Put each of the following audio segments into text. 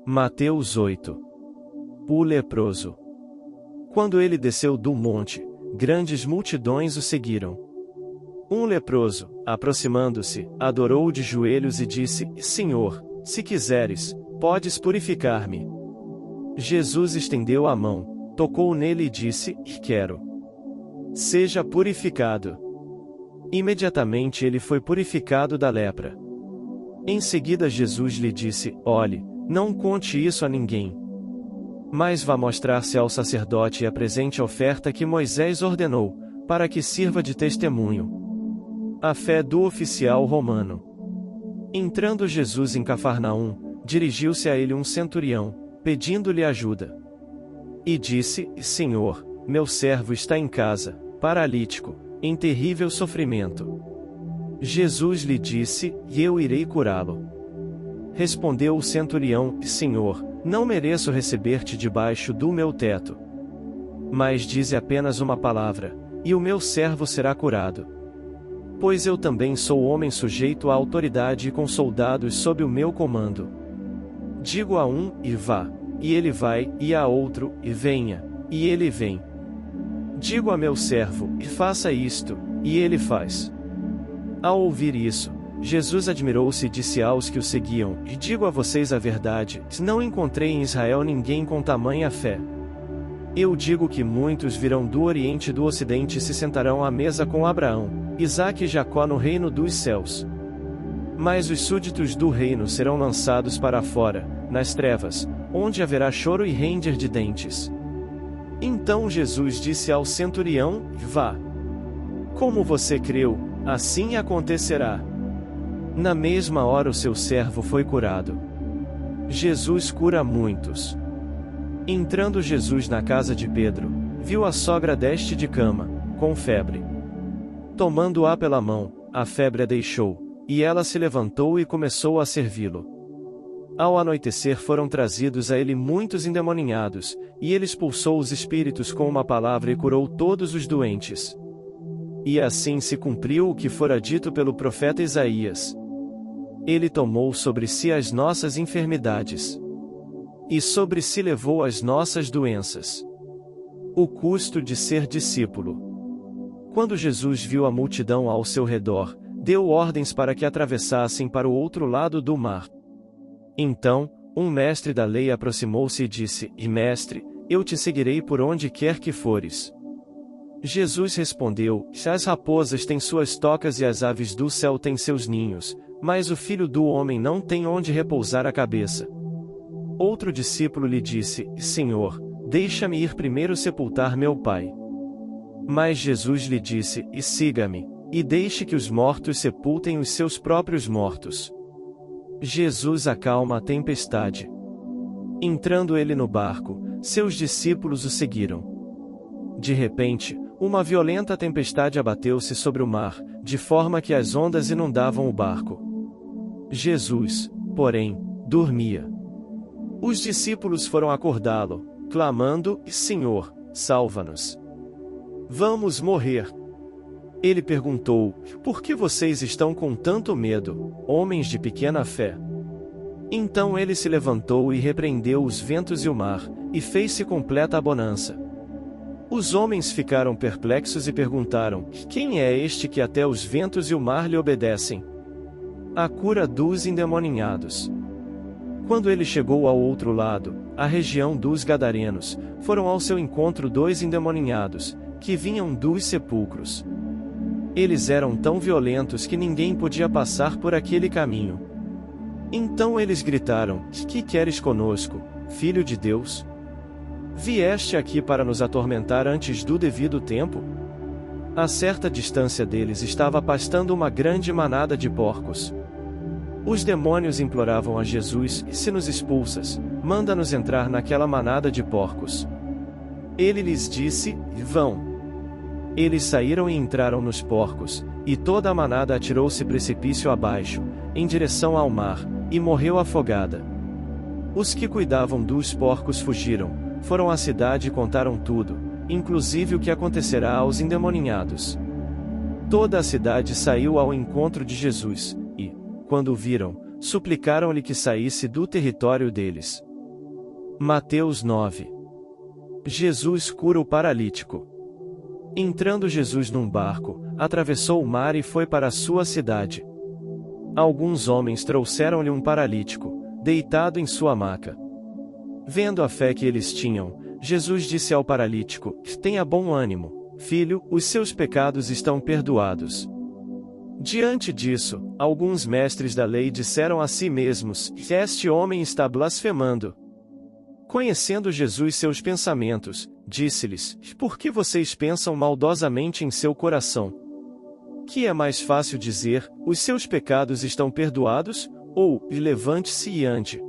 Mateus 8. O leproso. Quando ele desceu do monte, grandes multidões o seguiram. Um leproso, aproximando-se, adorou-o de joelhos e disse: Senhor, se quiseres, podes purificar-me. Jesus estendeu a mão, tocou nele e disse: Quero. Seja purificado. Imediatamente ele foi purificado da lepra. Em seguida Jesus lhe disse: Olhe, não conte isso a ninguém. Mas vá mostrar-se ao sacerdote e apresente a oferta que Moisés ordenou, para que sirva de testemunho. A fé do oficial romano. Entrando Jesus em Cafarnaum, dirigiu-se a ele um centurião, pedindo-lhe ajuda. E disse: Senhor, meu servo está em casa, paralítico, em terrível sofrimento. Jesus lhe disse: Eu irei curá-lo. Respondeu o centurião: Senhor, não mereço receber-te debaixo do meu teto. Mas dize apenas uma palavra, e o meu servo será curado. Pois eu também sou homem sujeito à autoridade e com soldados sob o meu comando. Digo a um, e vá, e ele vai, e a outro, e venha, e ele vem. Digo a meu servo, e faça isto, e ele faz. Ao ouvir isso, Jesus admirou-se e disse aos que o seguiam: E digo a vocês a verdade, não encontrei em Israel ninguém com tamanha fé. Eu digo que muitos virão do Oriente e do Ocidente e se sentarão à mesa com Abraão, Isaque e Jacó no reino dos céus. Mas os súditos do reino serão lançados para fora, nas trevas, onde haverá choro e ranger de dentes. Então Jesus disse ao centurião: Vá. Como você creu, assim acontecerá. Na mesma hora o seu servo foi curado. Jesus cura muitos. Entrando Jesus na casa de Pedro, viu a sogra deste de cama, com febre. Tomando-a pela mão, a febre a deixou, e ela se levantou e começou a servi-lo. Ao anoitecer foram trazidos a ele muitos endemoninhados, e ele expulsou os espíritos com uma palavra e curou todos os doentes. E assim se cumpriu o que fora dito pelo profeta Isaías. Ele tomou sobre si as nossas enfermidades. E sobre si levou as nossas doenças. O custo de ser discípulo. Quando Jesus viu a multidão ao seu redor, deu ordens para que atravessassem para o outro lado do mar. Então, um mestre da lei aproximou-se e disse: Mestre, eu te seguirei por onde quer que fores. Jesus respondeu: As raposas têm suas tocas e as aves do céu têm seus ninhos, mas o Filho do Homem não tem onde repousar a cabeça. Outro discípulo lhe disse: Senhor, deixa-me ir primeiro sepultar meu pai. Mas Jesus lhe disse: Siga-me, e deixe que os mortos sepultem os seus próprios mortos. Jesus acalma a tempestade. Entrando ele no barco, seus discípulos o seguiram. De repente, uma violenta tempestade abateu-se sobre o mar, de forma que as ondas inundavam o barco. Jesus, porém, dormia. Os discípulos foram acordá-lo, clamando: Senhor, salva-nos. Vamos morrer. Ele perguntou: Por que vocês estão com tanto medo, homens de pequena fé? Então ele se levantou e repreendeu os ventos e o mar, e fez-se completa a bonança. Os homens ficaram perplexos e perguntaram: Quem é este que até os ventos e o mar lhe obedecem? A cura dos endemoninhados. Quando ele chegou ao outro lado, a região dos Gadarenos, foram ao seu encontro 2 endemoninhados, que vinham dos sepulcros. Eles eram tão violentos que ninguém podia passar por aquele caminho. Então eles gritaram: Que queres conosco, Filho de Deus? Vieste aqui para nos atormentar antes do devido tempo? A certa distância deles estava pastando uma grande manada de porcos. Os demônios imploravam a Jesus: Se nos expulsas, manda-nos entrar naquela manada de porcos. Ele lhes disse: Vão. Eles saíram e entraram nos porcos, e toda a manada atirou-se precipício abaixo, em direção ao mar, e morreu afogada. Os que cuidavam dos porcos fugiram, foram à cidade e contaram tudo, inclusive o que acontecerá aos endemoninhados. Toda a cidade saiu ao encontro de Jesus, e, quando o viram, suplicaram-lhe que saísse do território deles. Mateus 9. Jesus cura o paralítico. Entrando Jesus num barco, atravessou o mar e foi para a sua cidade. Alguns homens trouxeram-lhe um paralítico, deitado em sua maca. Vendo a fé que eles tinham, Jesus disse ao paralítico: tenha bom ânimo, filho, os seus pecados estão perdoados. Diante disso, alguns mestres da lei disseram a si mesmos: este homem está blasfemando. Conhecendo Jesus seus pensamentos, disse-lhes: por que vocês pensam maldosamente em seu coração? Que é mais fácil dizer: os seus pecados estão perdoados, ou, levante-se e ande?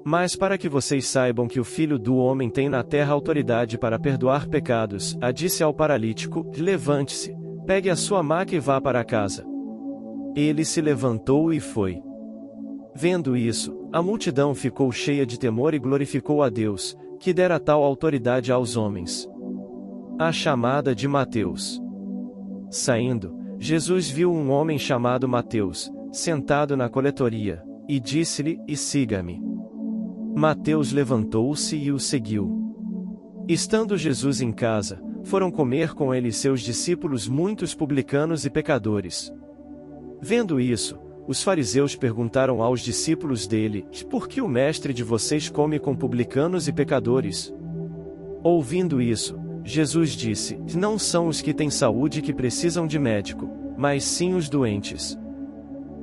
Mas para que vocês saibam que o Filho do Homem tem na terra autoridade para perdoar pecados, disse ao paralítico: levante-se, pegue a sua maca e vá para casa. Ele se levantou e foi. Vendo isso, a multidão ficou cheia de temor e glorificou a Deus, que dera tal autoridade aos homens. A chamada de Mateus. Saindo, Jesus viu um homem chamado Mateus, sentado na coletoria, e disse-lhe: siga-me. Mateus levantou-se e o seguiu. Estando Jesus em casa, foram comer com ele e seus discípulos muitos publicanos e pecadores. Vendo isso, os fariseus perguntaram aos discípulos dele: por que o mestre de vocês come com publicanos e pecadores? Ouvindo isso, Jesus disse: não são os que têm saúde que precisam de médico, mas sim os doentes.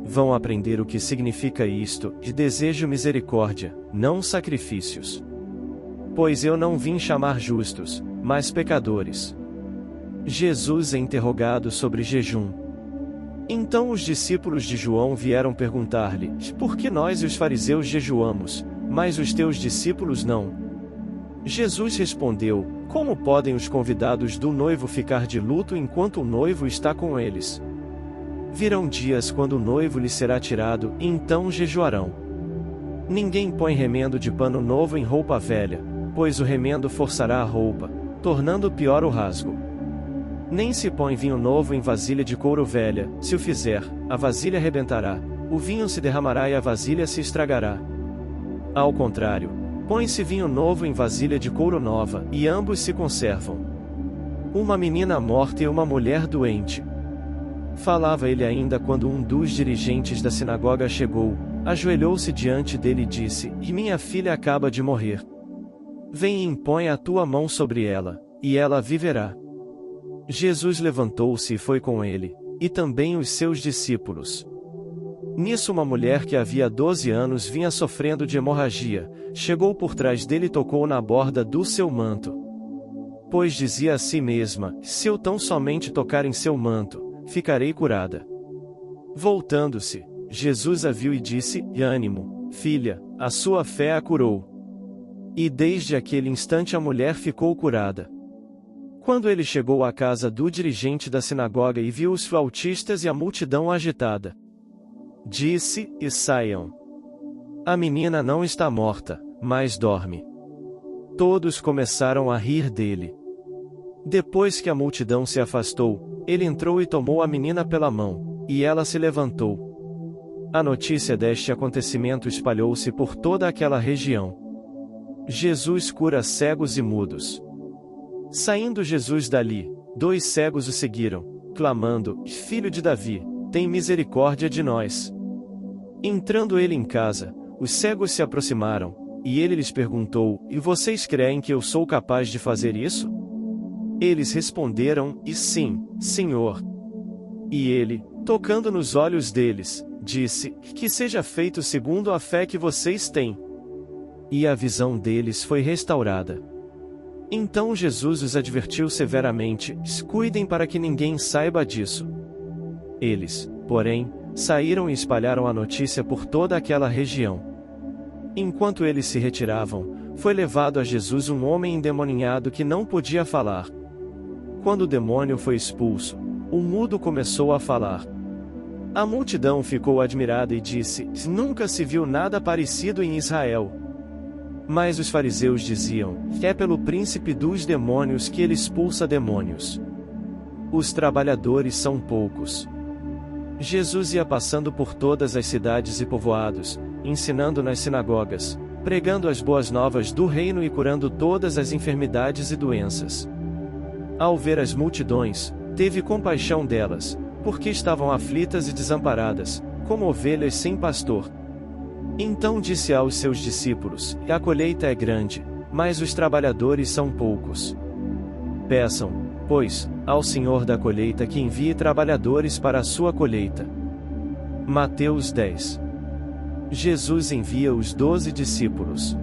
Vão aprender o que significa isto: desejo misericórdia, não sacrifícios. Pois eu não vim chamar justos, mas pecadores. Jesus é interrogado sobre jejum. Então os discípulos de João vieram perguntar-lhe: por que nós e os fariseus jejuamos, mas os teus discípulos não? Jesus respondeu: como podem os convidados do noivo ficar de luto enquanto o noivo está com eles? Virão dias quando o noivo lhe será tirado, e então jejuarão. Ninguém põe remendo de pano novo em roupa velha, pois o remendo forçará a roupa, tornando pior o rasgo. Nem se põe vinho novo em vasilha de couro velha, se o fizer, a vasilha arrebentará, o vinho se derramará e a vasilha se estragará. Ao contrário, põe-se vinho novo em vasilha de couro nova, e ambos se conservam. Uma menina morta e uma mulher doente. Falava ele ainda quando um dos dirigentes da sinagoga chegou, ajoelhou-se diante dele e disse: minha filha acaba de morrer. Vem e impõe a tua mão sobre ela, e ela viverá. Jesus levantou-se e foi com ele, e também os seus discípulos. Nisso uma mulher que havia 12 anos vinha sofrendo de hemorragia, chegou por trás dele e tocou na borda do seu manto. Pois dizia a si mesma: se eu tão somente tocar em seu manto, ficarei curada. Voltando-se, Jesus a viu e disse: ânimo, filha, a sua fé a curou. E desde aquele instante a mulher ficou curada. Quando ele chegou à casa do dirigente da sinagoga e viu os flautistas e a multidão agitada, disse: saiam. A menina não está morta, mas dorme. Todos começaram a rir dele. Depois que a multidão se afastou, ele entrou e tomou a menina pela mão, e ela se levantou. A notícia deste acontecimento espalhou-se por toda aquela região. Jesus cura cegos e mudos. Saindo Jesus dali, 2 cegos o seguiram, clamando: Filho de Davi, tem misericórdia de nós. Entrando ele em casa, os cegos se aproximaram, e ele lhes perguntou: E vocês creem que eu sou capaz de fazer isso? Eles responderam: E sim, Senhor. E ele, tocando nos olhos deles, disse: Que seja feito segundo a fé que vocês têm. E a visão deles foi restaurada. Então Jesus os advertiu severamente: Cuidem para que ninguém saiba disso. Eles, porém, saíram e espalharam a notícia por toda aquela região. Enquanto eles se retiravam, foi levado a Jesus um homem endemoninhado que não podia falar. Quando o demônio foi expulso, o mudo começou a falar. A multidão ficou admirada e disse: Nunca se viu nada parecido em Israel. Mas os fariseus diziam: É pelo príncipe dos demônios que ele expulsa demônios. Os trabalhadores são poucos. Jesus ia passando por todas as cidades e povoados, ensinando nas sinagogas, pregando as boas novas do reino e curando todas as enfermidades e doenças. Ao ver as multidões, teve compaixão delas, porque estavam aflitas e desamparadas, como ovelhas sem pastor. Então disse aos seus discípulos: A colheita é grande, mas os trabalhadores são poucos. Peçam, pois, ao Senhor da colheita que envie trabalhadores para a sua colheita. Mateus 10. Jesus envia os 12 discípulos.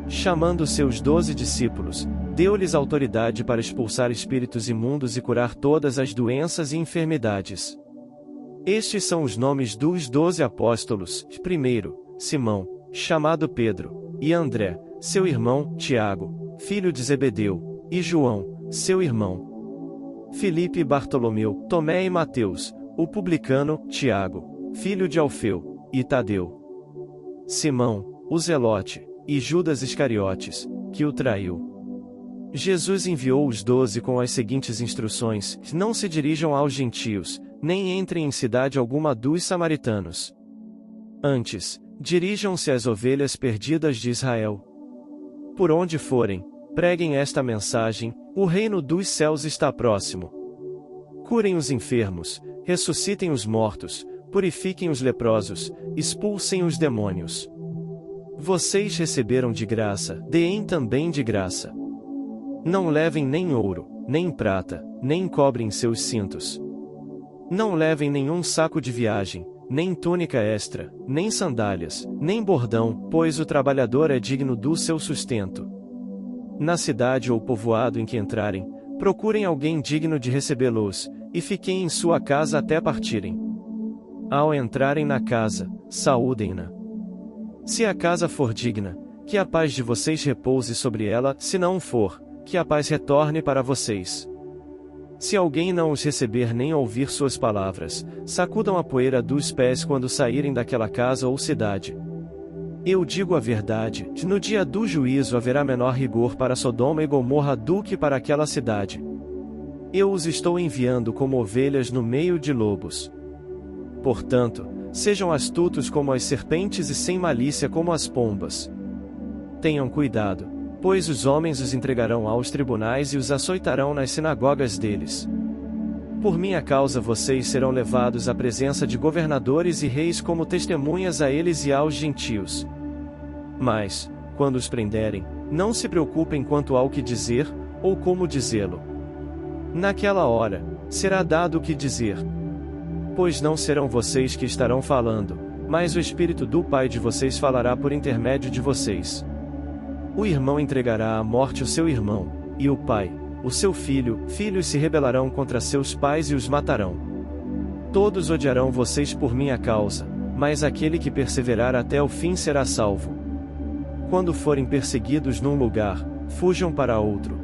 Chamando seus 12 discípulos, deu-lhes autoridade para expulsar espíritos imundos e curar todas as doenças e enfermidades. Estes são os nomes dos 12 apóstolos: primeiro, Simão, chamado Pedro, e André, seu irmão, Tiago, filho de Zebedeu, e João, seu irmão. Filipe e Bartolomeu, Tomé e Mateus, o publicano, Tiago, filho de Alfeu, e Tadeu. Simão, o Zelote, e Judas Iscariotes, que o traiu. Jesus enviou os 12 com as seguintes instruções: não se dirijam aos gentios, nem entrem em cidade alguma dos samaritanos. Antes, dirijam-se às ovelhas perdidas de Israel. Por onde forem, preguem esta mensagem: o reino dos céus está próximo. Curem os enfermos, ressuscitem os mortos, purifiquem os leprosos, expulsem os demônios. Vocês receberam de graça, deem também de graça. Não levem nem ouro, nem prata, nem cobre em seus cintos. Não levem nenhum saco de viagem, nem túnica extra, nem sandálias, nem bordão, pois o trabalhador é digno do seu sustento. Na cidade ou povoado em que entrarem, procurem alguém digno de recebê-los, e fiquem em sua casa até partirem. Ao entrarem na casa, saúdem-na. Se a casa for digna, que a paz de vocês repouse sobre ela; se não for, que a paz retorne para vocês. Se alguém não os receber nem ouvir suas palavras, sacudam a poeira dos pés quando saírem daquela casa ou cidade. Eu digo a verdade: no dia do juízo haverá menor rigor para Sodoma e Gomorra do que para aquela cidade. Eu os estou enviando como ovelhas no meio de lobos. Portanto, sejam astutos como as serpentes e sem malícia como as pombas. Tenham cuidado, pois os homens os entregarão aos tribunais e os açoitarão nas sinagogas deles. Por minha causa vocês serão levados à presença de governadores e reis como testemunhas a eles e aos gentios. Mas, quando os prenderem, não se preocupem quanto ao que dizer, ou como dizê-lo. Naquela hora, será dado o que dizer. Pois não serão vocês que estarão falando, mas o Espírito do Pai de vocês falará por intermédio de vocês. O irmão entregará à morte o seu irmão, e o pai, o seu filho; filhos se rebelarão contra seus pais e os matarão. Todos odiarão vocês por minha causa, mas aquele que perseverar até o fim será salvo. Quando forem perseguidos num lugar, fujam para outro.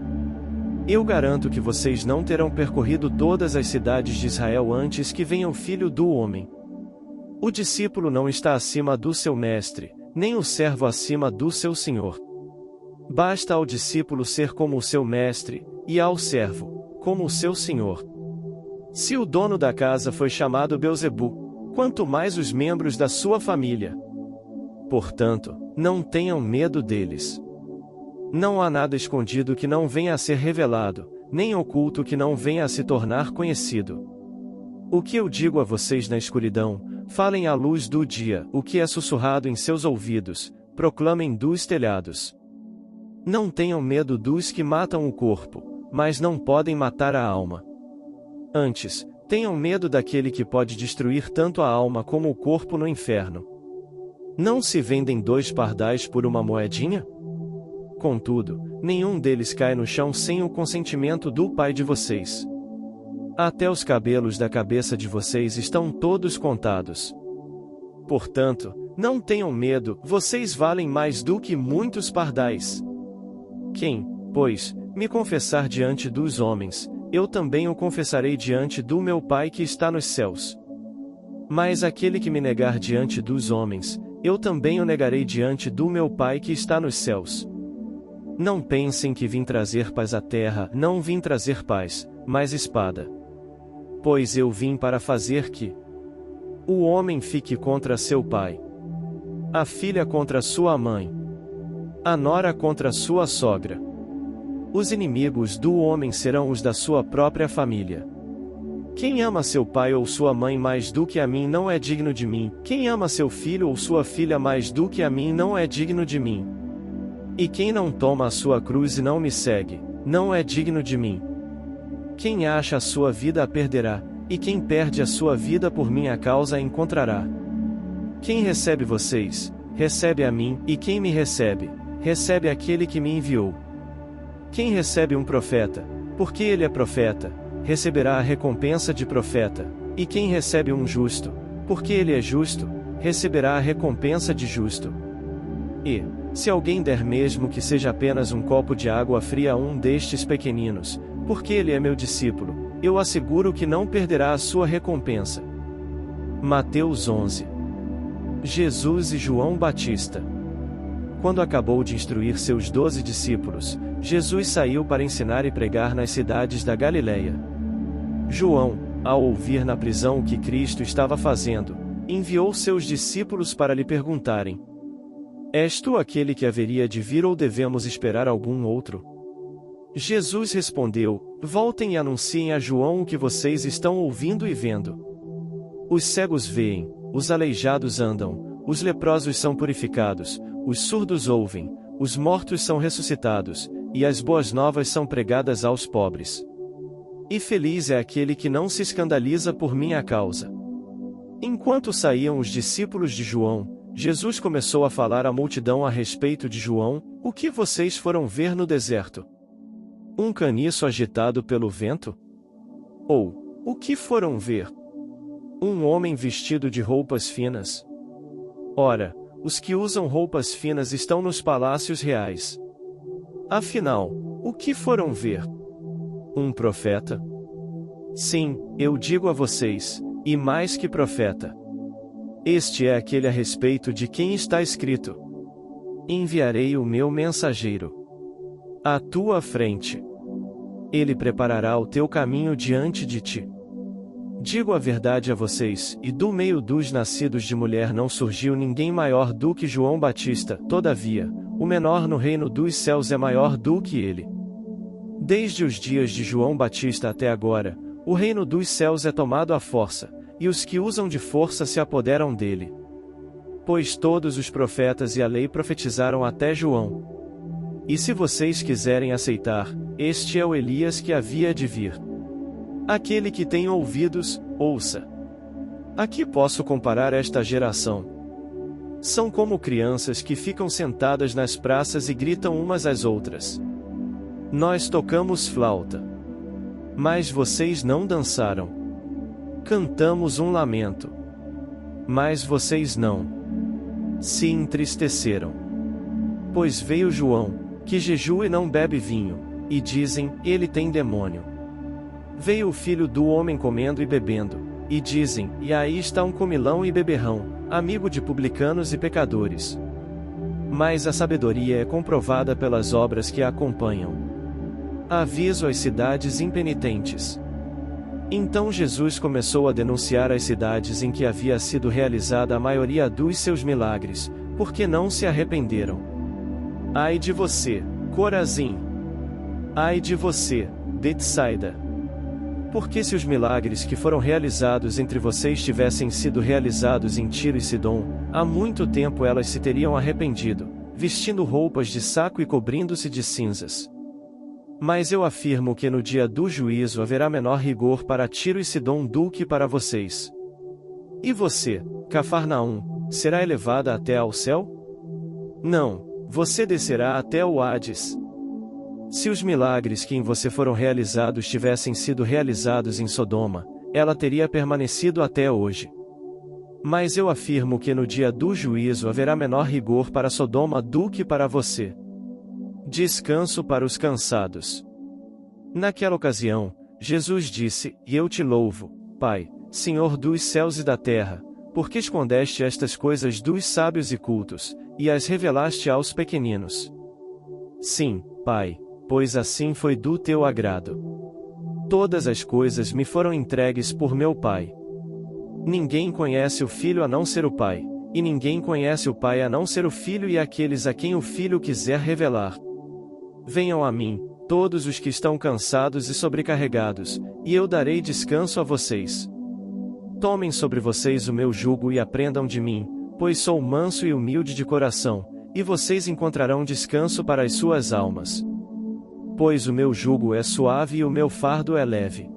Eu garanto que vocês não terão percorrido todas as cidades de Israel antes que venha o Filho do Homem. O discípulo não está acima do seu mestre, nem o servo acima do seu senhor. Basta ao discípulo ser como o seu mestre, e ao servo, como o seu senhor. Se o dono da casa foi chamado Beelzebu, quanto mais os membros da sua família. Portanto, não tenham medo deles. Não há nada escondido que não venha a ser revelado, nem oculto que não venha a se tornar conhecido. O que eu digo a vocês na escuridão, falem à luz do dia; o que é sussurrado em seus ouvidos, proclamem dos telhados. Não tenham medo dos que matam o corpo, mas não podem matar a alma. Antes, tenham medo daquele que pode destruir tanto a alma como o corpo no inferno. Não se vendem 2 pardais por uma moedinha? Contudo, nenhum deles cai no chão sem o consentimento do Pai de vocês. Até os cabelos da cabeça de vocês estão todos contados. Portanto, não tenham medo, vocês valem mais do que muitos pardais. Quem, pois, me confessar diante dos homens, eu também o confessarei diante do meu Pai que está nos céus. Mas aquele que me negar diante dos homens, eu também o negarei diante do meu Pai que está nos céus. Não pensem que vim trazer paz à terra; não vim trazer paz, mas espada. Pois eu vim para fazer que o homem fique contra seu pai, a filha contra sua mãe, A nora contra sua sogra. Os inimigos do homem serão os da sua própria família. Quem ama seu pai ou sua mãe mais do que a mim não é digno de mim. Quem ama seu filho ou sua filha mais do que a mim não é digno de mim. E quem não toma a sua cruz e não me segue, não é digno de mim. Quem acha a sua vida a perderá, e quem perde a sua vida por minha causa a encontrará. Quem recebe vocês, recebe a mim, e quem me recebe, recebe aquele que me enviou. Quem recebe um profeta, porque ele é profeta, receberá a recompensa de profeta, e quem recebe um justo, porque ele é justo, receberá a recompensa de justo. E, se alguém der mesmo que seja apenas um copo de água fria a um destes pequeninos, porque ele é meu discípulo, eu asseguro que não perderá a sua recompensa. Mateus 11. Jesus e João Batista. Quando acabou de instruir seus 12 discípulos, Jesus saiu para ensinar e pregar nas cidades da Galileia. João, ao ouvir na prisão o que Cristo estava fazendo, enviou seus discípulos para lhe perguntarem: És tu aquele que haveria de vir ou devemos esperar algum outro? Jesus respondeu: Voltem e anunciem a João o que vocês estão ouvindo e vendo. Os cegos veem, os aleijados andam, os leprosos são purificados, os surdos ouvem, os mortos são ressuscitados, e as boas novas são pregadas aos pobres. E feliz é aquele que não se escandaliza por minha causa. Enquanto saíam os discípulos de João, Jesus começou a falar à multidão a respeito de João: O que vocês foram ver no deserto? Um caniço agitado pelo vento? Ou, o que foram ver? Um homem vestido de roupas finas? Ora, os que usam roupas finas estão nos palácios reais. Afinal, o que foram ver? Um profeta? Sim, eu digo a vocês, e mais que profeta. Este é aquele a respeito de quem está escrito: Enviarei o meu mensageiro à tua frente. Ele preparará o teu caminho diante de ti. Digo a verdade a vocês, e do meio dos nascidos de mulher não surgiu ninguém maior do que João Batista, todavia, o menor no reino dos céus é maior do que ele. Desde os dias de João Batista até agora, o reino dos céus é tomado à força, e os que usam de força se apoderam dele. Pois todos os profetas e a lei profetizaram até João. E se vocês quiserem aceitar, este é o Elias que havia de vir. Aquele que tem ouvidos, ouça. A que posso comparar esta geração? São como crianças que ficam sentadas nas praças e gritam umas às outras: Nós tocamos flauta, mas vocês não dançaram. Cantamos um lamento, mas vocês não se entristeceram. Pois veio João, que jejua e não bebe vinho, e dizem: Ele tem demônio. Veio o filho do homem comendo e bebendo, e dizem: E aí está um comilão e beberrão, amigo de publicanos e pecadores. Mas a sabedoria é comprovada pelas obras que a acompanham. Aviso às cidades impenitentes. Então Jesus começou a denunciar as cidades em que havia sido realizada a maioria dos seus milagres, porque não se arrependeram. Ai de você, Corazim! Ai de você, Betsaida! Porque se os milagres que foram realizados entre vocês tivessem sido realizados em Tiro e Sidom, há muito tempo elas se teriam arrependido, vestindo roupas de saco e cobrindo-se de cinzas. Mas eu afirmo que no dia do juízo haverá menor rigor para Tiro e Sidom do que para vocês. E você, Cafarnaum, será elevada até ao céu? Não, você descerá até o Hades. Se os milagres que em você foram realizados tivessem sido realizados em Sodoma, ela teria permanecido até hoje. Mas eu afirmo que no dia do juízo haverá menor rigor para Sodoma do que para você. Descanso para os cansados. Naquela ocasião, Jesus disse: E eu te louvo, Pai, Senhor dos céus e da terra, porque escondeste estas coisas dos sábios e cultos, e as revelaste aos pequeninos. Sim, Pai, pois assim foi do teu agrado. Todas as coisas me foram entregues por meu Pai. Ninguém conhece o Filho a não ser o Pai, e ninguém conhece o Pai a não ser o Filho e aqueles a quem o Filho quiser revelar. Venham a mim, todos os que estão cansados e sobrecarregados, e eu darei descanso a vocês. Tomem sobre vocês o meu jugo e aprendam de mim, pois sou manso e humilde de coração, e vocês encontrarão descanso para as suas almas. Pois o meu jugo é suave e o meu fardo é leve.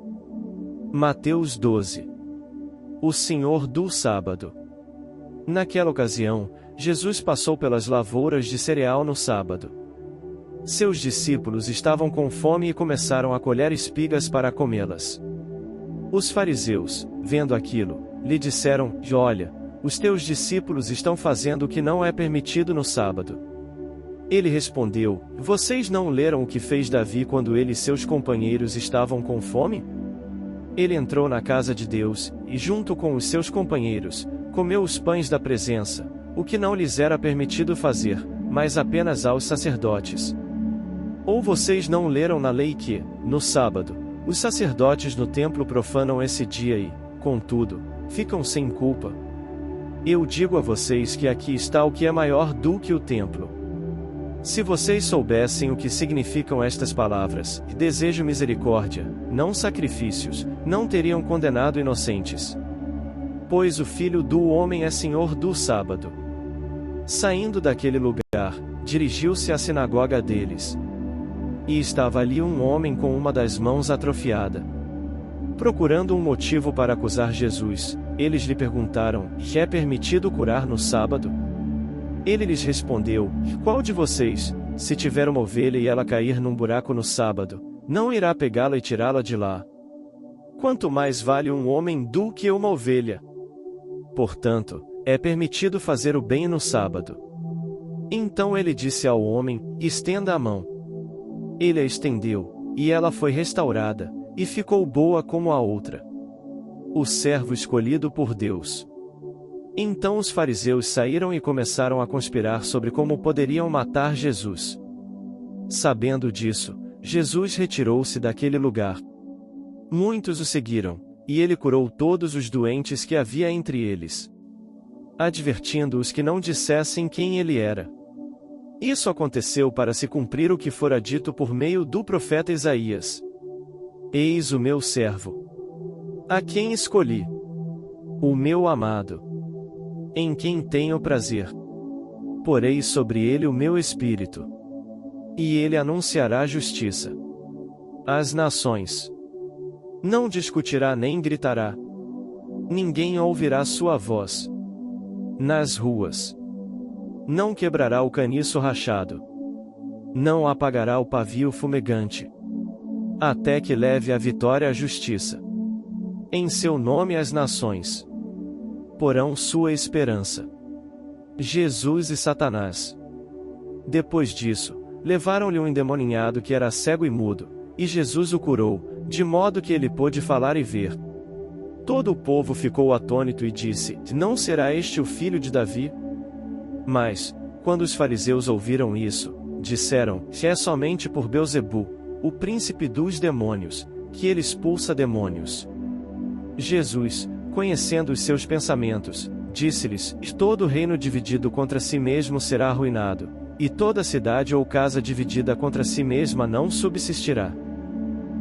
Mateus 12. O Senhor do Sábado. Naquela ocasião, Jesus passou pelas lavouras de cereal no sábado. Seus discípulos estavam com fome e começaram a colher espigas para comê-las. Os fariseus, vendo aquilo, lhe disseram: Olha, os teus discípulos estão fazendo o que não é permitido no sábado. Ele respondeu: Vocês não leram o que fez Davi quando ele e seus companheiros estavam com fome? Ele entrou na casa de Deus, e junto com os seus companheiros, comeu os pães da presença, o que não lhes era permitido fazer, mas apenas aos sacerdotes. Ou vocês não leram na lei que, no sábado, os sacerdotes no templo profanam esse dia e, contudo, ficam sem culpa? Eu digo a vocês que aqui está o que é maior do que o templo. Se vocês soubessem o que significam estas palavras, desejo misericórdia, não sacrifícios, não teriam condenado inocentes. Pois o Filho do Homem é Senhor do sábado. Saindo daquele lugar, dirigiu-se à sinagoga deles. E estava ali um homem com uma das mãos atrofiada. Procurando um motivo para acusar Jesus, eles lhe perguntaram: é permitido curar no sábado? Ele lhes respondeu: Qual de vocês, se tiver uma ovelha e ela cair num buraco no sábado, não irá pegá-la e tirá-la de lá? Quanto mais vale um homem do que uma ovelha? Portanto, é permitido fazer o bem no sábado. Então ele disse ao homem: Estenda a mão. Ele a estendeu, e ela foi restaurada, e ficou boa como a outra. O servo escolhido por Deus. Então os fariseus saíram e começaram a conspirar sobre como poderiam matar Jesus. Sabendo disso, Jesus retirou-se daquele lugar. Muitos o seguiram, e ele curou todos os doentes que havia entre eles, advertindo-os que não dissessem quem ele era. Isso aconteceu para se cumprir o que fora dito por meio do profeta Isaías: Eis o meu servo, a quem escolhi, o meu amado, em quem tenho prazer. Porei sobre ele o meu espírito, e ele anunciará justiça às nações. Não discutirá nem gritará. Ninguém ouvirá sua voz nas ruas. Não quebrará o caniço rachado. Não apagará o pavio fumegante, até que leve a vitória à justiça. Em seu nome as nações porão sua esperança. Jesus e Satanás. Depois disso, levaram-lhe um endemoninhado que era cego e mudo, e Jesus o curou, de modo que ele pôde falar e ver. Todo o povo ficou atônito e disse: Não será este o filho de Davi? Mas, quando os fariseus ouviram isso, disseram: É somente por Beelzebu, o príncipe dos demônios, que ele expulsa demônios. Jesus, conhecendo os seus pensamentos, disse-lhes: Todo reino dividido contra si mesmo será arruinado, e toda cidade ou casa dividida contra si mesma não subsistirá.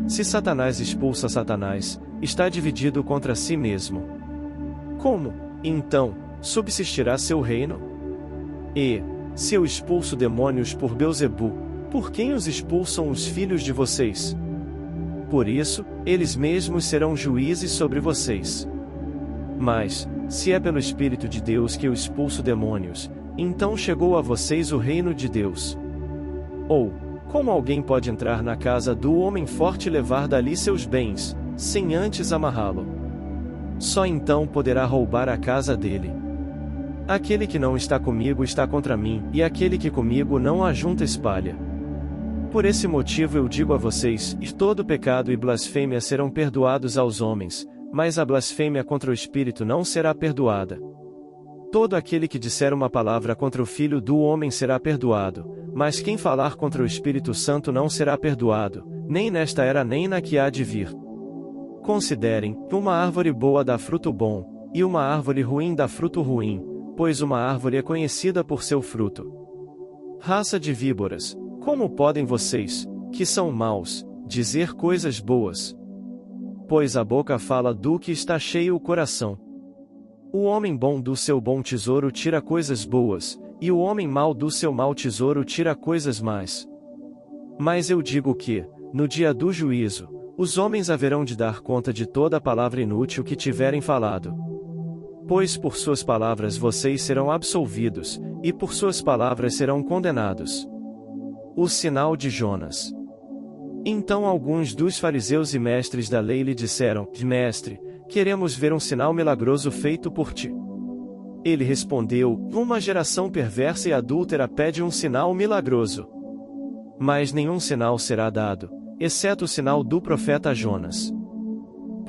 Se Satanás expulsa Satanás, está dividido contra si mesmo. Como, então, subsistirá seu reino? E, se eu expulso demônios por Beelzebu, por quem os expulsam os filhos de vocês? Por isso, eles mesmos serão juízes sobre vocês. Mas, se é pelo Espírito de Deus que eu expulso demônios, então chegou a vocês o reino de Deus. Ou, como alguém pode entrar na casa do homem forte e levar dali seus bens, sem antes amarrá-lo? Só então poderá roubar a casa dele. Aquele que não está comigo está contra mim, e aquele que comigo não ajunta espalha. Por esse motivo eu digo a vocês: todo pecado e blasfêmia serão perdoados aos homens, mas a blasfêmia contra o Espírito não será perdoada. Todo aquele que disser uma palavra contra o Filho do Homem será perdoado, mas quem falar contra o Espírito Santo não será perdoado, nem nesta era nem na que há de vir. Considerem: uma árvore boa dá fruto bom, e uma árvore ruim dá fruto ruim, pois uma árvore é conhecida por seu fruto. Raça de víboras, como podem vocês, que são maus, dizer coisas boas? Pois a boca fala do que está cheio o coração. O homem bom do seu bom tesouro tira coisas boas, e o homem mau do seu mau tesouro tira coisas más. Mas eu digo que, no dia do juízo, os homens haverão de dar conta de toda a palavra inútil que tiverem falado. Pois por suas palavras vocês serão absolvidos, e por suas palavras serão condenados. O sinal de Jonas. Então alguns dos fariseus e mestres da lei lhe disseram: Mestre, queremos ver um sinal milagroso feito por ti. Ele respondeu: Uma geração perversa e adúltera pede um sinal milagroso. Mas nenhum sinal será dado, exceto o sinal do profeta Jonas.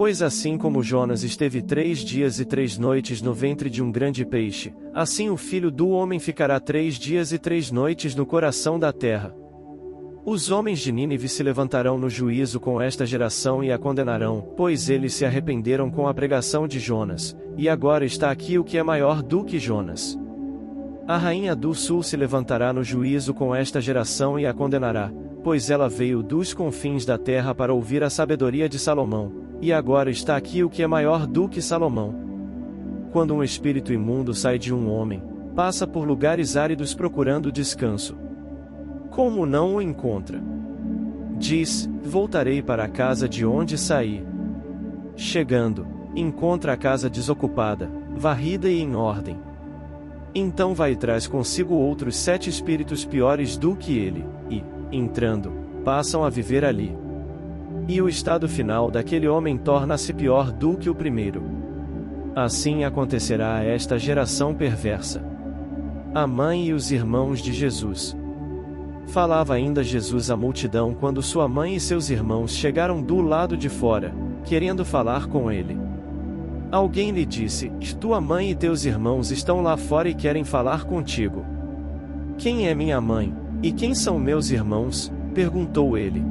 Pois assim como Jonas esteve 3 dias e 3 noites no ventre de um grande peixe, assim o Filho do Homem ficará 3 dias e 3 noites no coração da terra. Os homens de Nínive se levantarão no juízo com esta geração e a condenarão, pois eles se arrependeram com a pregação de Jonas, e agora está aqui o que é maior do que Jonas. A rainha do sul se levantará no juízo com esta geração e a condenará, pois ela veio dos confins da terra para ouvir a sabedoria de Salomão, e agora está aqui o que é maior do que Salomão. Quando um espírito imundo sai de um homem, passa por lugares áridos procurando descanso. Como não o encontra? Diz: Voltarei para a casa de onde saí. Chegando, encontra a casa desocupada, varrida e em ordem. Então vai e traz consigo outros 7 espíritos piores do que ele, e, entrando, passam a viver ali. E o estado final daquele homem torna-se pior do que o primeiro. Assim acontecerá a esta geração perversa. A mãe e os irmãos de Jesus. Falava ainda Jesus à multidão quando sua mãe e seus irmãos chegaram do lado de fora, querendo falar com ele. Alguém lhe disse: Tua mãe e teus irmãos estão lá fora e querem falar contigo. Quem é minha mãe, e quem são meus irmãos? Perguntou ele.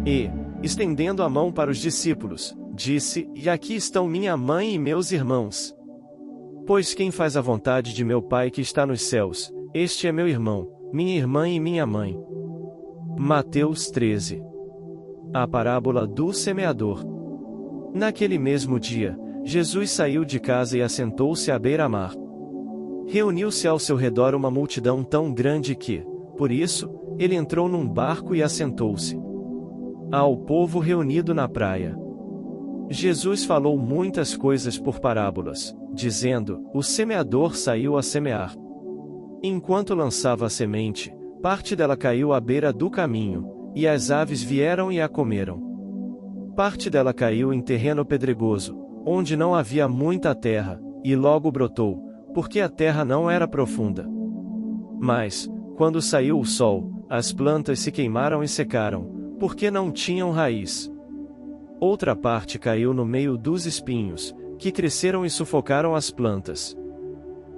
E, estendendo a mão para os discípulos, disse: E aqui estão minha mãe e meus irmãos. Pois quem faz a vontade de meu Pai que está nos céus, este é meu irmão, minha irmã e minha mãe. Mateus 13. A parábola do semeador. Naquele mesmo dia, Jesus saiu de casa e assentou-se à beira-mar. Reuniu-se ao seu redor uma multidão tão grande que, por isso, ele entrou num barco e assentou-se. Ao povo reunido na praia. Jesus falou muitas coisas por parábolas, dizendo: O semeador saiu a semear. Enquanto lançava a semente, parte dela caiu à beira do caminho, e as aves vieram e a comeram. Parte dela caiu em terreno pedregoso, onde não havia muita terra, e logo brotou, porque a terra não era profunda. Mas, quando saiu o sol, as plantas se queimaram e secaram, porque não tinham raiz. Outra parte caiu no meio dos espinhos, que cresceram e sufocaram as plantas.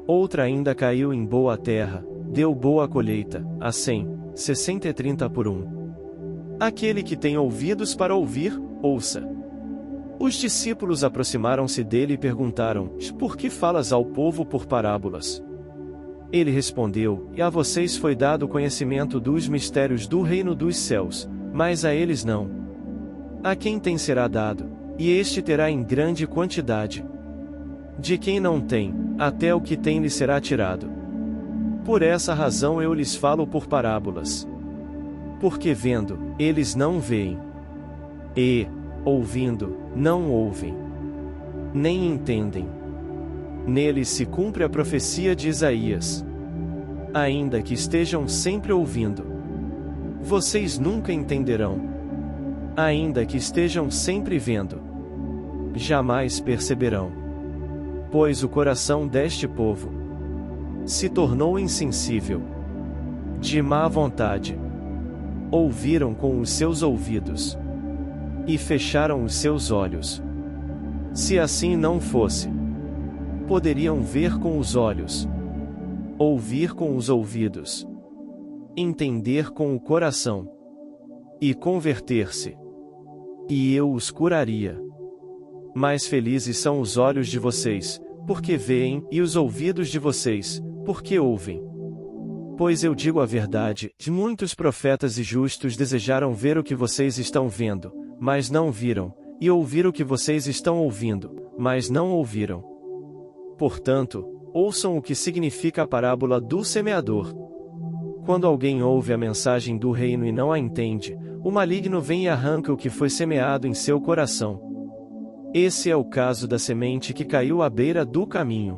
Outra ainda caiu em boa terra, deu boa colheita, a 100, 60 e 30 por 1. Aquele que tem ouvidos para ouvir, ouça. Os discípulos aproximaram-se dele e perguntaram: Por que falas ao povo por parábolas? Ele respondeu: E a vocês foi dado o conhecimento dos mistérios do reino dos céus, mas a eles não. A quem tem será dado, e este terá em grande quantidade. De quem não tem, até o que tem lhe será tirado. Por essa razão eu lhes falo por parábolas. Porque vendo, eles não veem. E, ouvindo, não ouvem. Nem entendem. Neles se cumpre a profecia de Isaías. Ainda que estejam sempre ouvindo, vocês nunca entenderão. Ainda que estejam sempre vendo, jamais perceberão. Pois o coração deste povo se tornou insensível. De má vontade, ouviram com os seus ouvidos e fecharam os seus olhos. Se assim não fosse, poderiam ver com os olhos, ouvir com os ouvidos, entender com o coração e converter-se, e eu os curaria. Mais felizes são os olhos de vocês, porque veem, e os ouvidos de vocês, porque ouvem. Pois eu digo a verdade, muitos profetas e justos desejaram ver o que vocês estão vendo, mas não viram, e ouvir o que vocês estão ouvindo, mas não ouviram. Portanto, ouçam o que significa a parábola do semeador. Quando alguém ouve a mensagem do reino e não a entende, o maligno vem e arranca o que foi semeado em seu coração. Esse é o caso da semente que caiu à beira do caminho.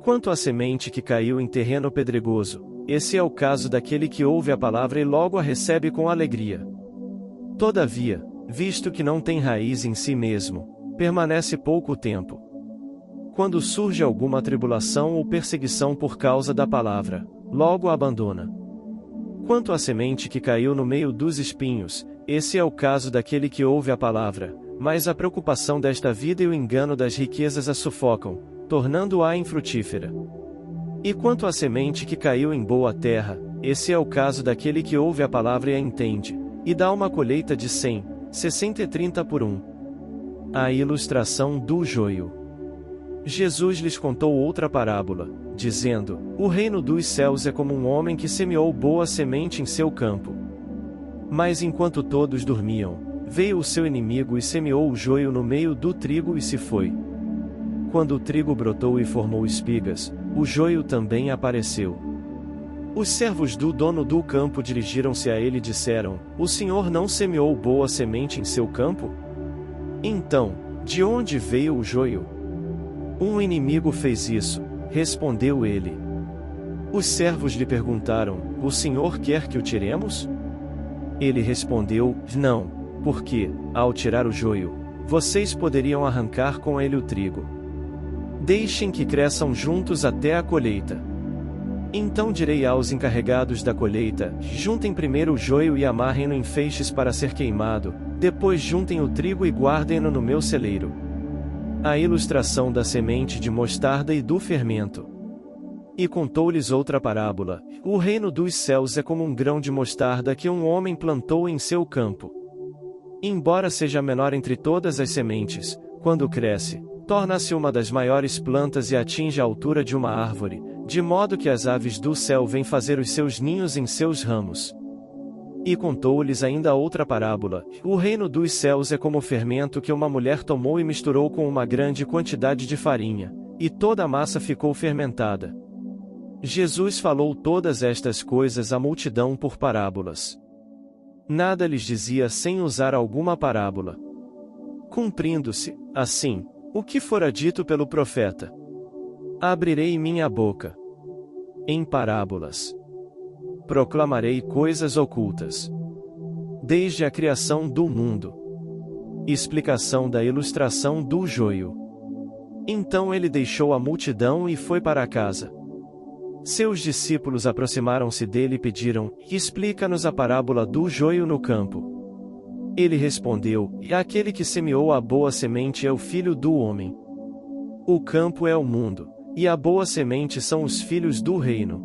Quanto à semente que caiu em terreno pedregoso, esse é o caso daquele que ouve a palavra e logo a recebe com alegria. Todavia, visto que não tem raiz em si mesmo, permanece pouco tempo. Quando surge alguma tribulação ou perseguição por causa da palavra, logo a abandona. Quanto à semente que caiu no meio dos espinhos, esse é o caso daquele que ouve a palavra, mas a preocupação desta vida e o engano das riquezas a sufocam, tornando-a infrutífera. E quanto à semente que caiu em boa terra, esse é o caso daquele que ouve a palavra e a entende, e dá uma colheita de 100, 60 e 30 por 1. A ilustração do joio. Jesus lhes contou outra parábola, dizendo: O reino dos céus é como um homem que semeou boa semente em seu campo. Mas enquanto todos dormiam, veio o seu inimigo e semeou o joio no meio do trigo e se foi. Quando o trigo brotou e formou espigas, o joio também apareceu. Os servos do dono do campo dirigiram-se a ele e disseram: O senhor não semeou boa semente em seu campo? Então, de onde veio o joio? Um inimigo fez isso, respondeu ele. Os servos lhe perguntaram: O senhor quer que o tiremos? Ele respondeu: Não, porque, ao tirar o joio, vocês poderiam arrancar com ele o trigo. Deixem que cresçam juntos até a colheita. Então direi aos encarregados da colheita: Juntem primeiro o joio e amarrem-no em feixes para ser queimado, depois juntem o trigo e guardem-no no meu celeiro. A ilustração da semente de mostarda e do fermento. E contou-lhes outra parábola: O reino dos céus é como um grão de mostarda que um homem plantou em seu campo. Embora seja a menor entre todas as sementes, quando cresce, torna-se uma das maiores plantas e atinge a altura de uma árvore, de modo que as aves do céu vêm fazer os seus ninhos em seus ramos. E contou-lhes ainda outra parábola: O reino dos céus é como o fermento que uma mulher tomou e misturou com uma grande quantidade de farinha, e toda a massa ficou fermentada. Jesus falou todas estas coisas à multidão por parábolas. Nada lhes dizia sem usar alguma parábola. Cumprindo-se, assim, o que fora dito pelo profeta: Abrirei minha boca em parábolas. Proclamarei coisas ocultas desde a criação do mundo. Explicação da ilustração do joio. Então ele deixou a multidão e foi para casa. Seus discípulos aproximaram-se dele e pediram: Explica-nos a parábola do joio no campo. Ele respondeu: Aquele que semeou a boa semente é o filho do homem. O campo é o mundo, e a boa semente são os filhos do reino.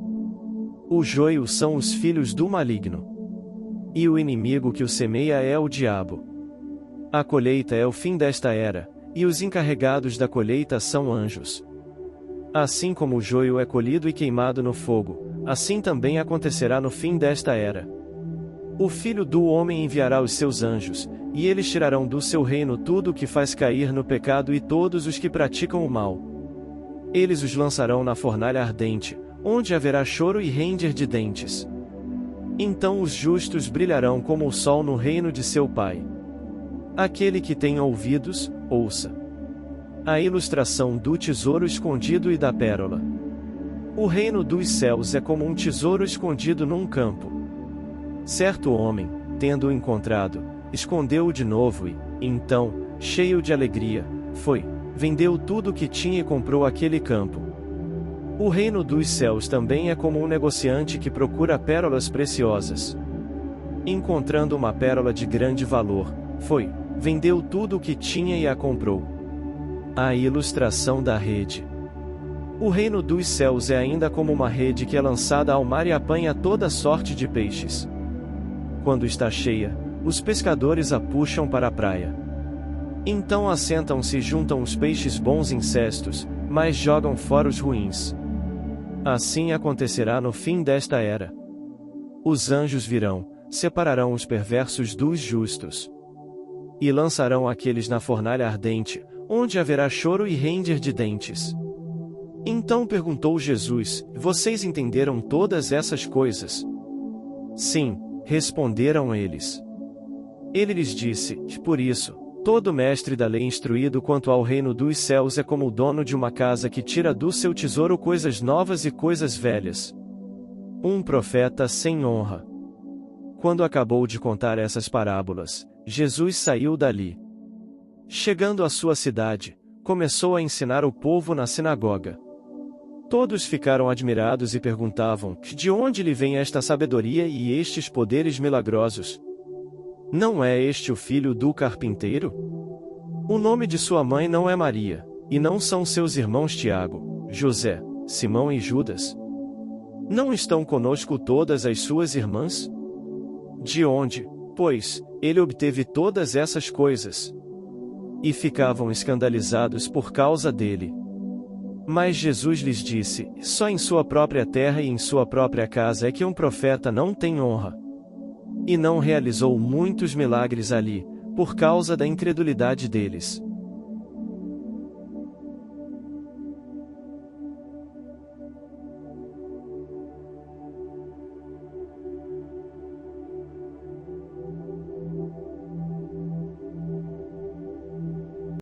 O joio são os filhos do maligno. E o inimigo que o semeia é o diabo. A colheita é o fim desta era, e os encarregados da colheita são anjos. Assim como o joio é colhido e queimado no fogo, assim também acontecerá no fim desta era. O Filho do Homem enviará os seus anjos, e eles tirarão do seu reino tudo o que faz cair no pecado e todos os que praticam o mal. Eles os lançarão na fornalha ardente, onde haverá choro e ranger de dentes. Então os justos brilharão como o sol no reino de seu Pai. Aquele que tem ouvidos, ouça. A ilustração do tesouro escondido e da pérola. O reino dos céus é como um tesouro escondido num campo. Certo homem, tendo-o encontrado, escondeu-o de novo e, então, cheio de alegria, foi, vendeu tudo o que tinha e comprou aquele campo. O reino dos céus também é como um negociante que procura pérolas preciosas. Encontrando uma pérola de grande valor, foi, vendeu tudo o que tinha e a comprou. A ilustração da rede. O reino dos céus é ainda como uma rede que é lançada ao mar e apanha toda sorte de peixes. Quando está cheia, os pescadores a puxam para a praia. Então assentam-se e juntam os peixes bons em cestos, mas jogam fora os ruins. Assim acontecerá no fim desta era. Os anjos virão, separarão os perversos dos justos. E lançarão aqueles na fornalha ardente, onde haverá choro e ranger de dentes. Então perguntou Jesus: Vocês entenderam todas essas coisas? Sim, responderam eles. Ele lhes disse: Por isso, todo mestre da lei instruído quanto ao reino dos céus é como o dono de uma casa que tira do seu tesouro coisas novas e coisas velhas. Um profeta sem honra. Quando acabou de contar essas parábolas, Jesus saiu dali. Chegando à sua cidade, começou a ensinar o povo na sinagoga. Todos ficaram admirados e perguntavam: De onde lhe vem esta sabedoria e estes poderes milagrosos? Não é este o filho do carpinteiro? O nome de sua mãe não é Maria, e não são seus irmãos Tiago, José, Simão e Judas? Não estão conosco todas as suas irmãs? De onde, pois, ele obteve todas essas coisas? E ficavam escandalizados por causa dele. Mas Jesus lhes disse: Só em sua própria terra e em sua própria casa é que um profeta não tem honra. E não realizou muitos milagres ali, por causa da incredulidade deles.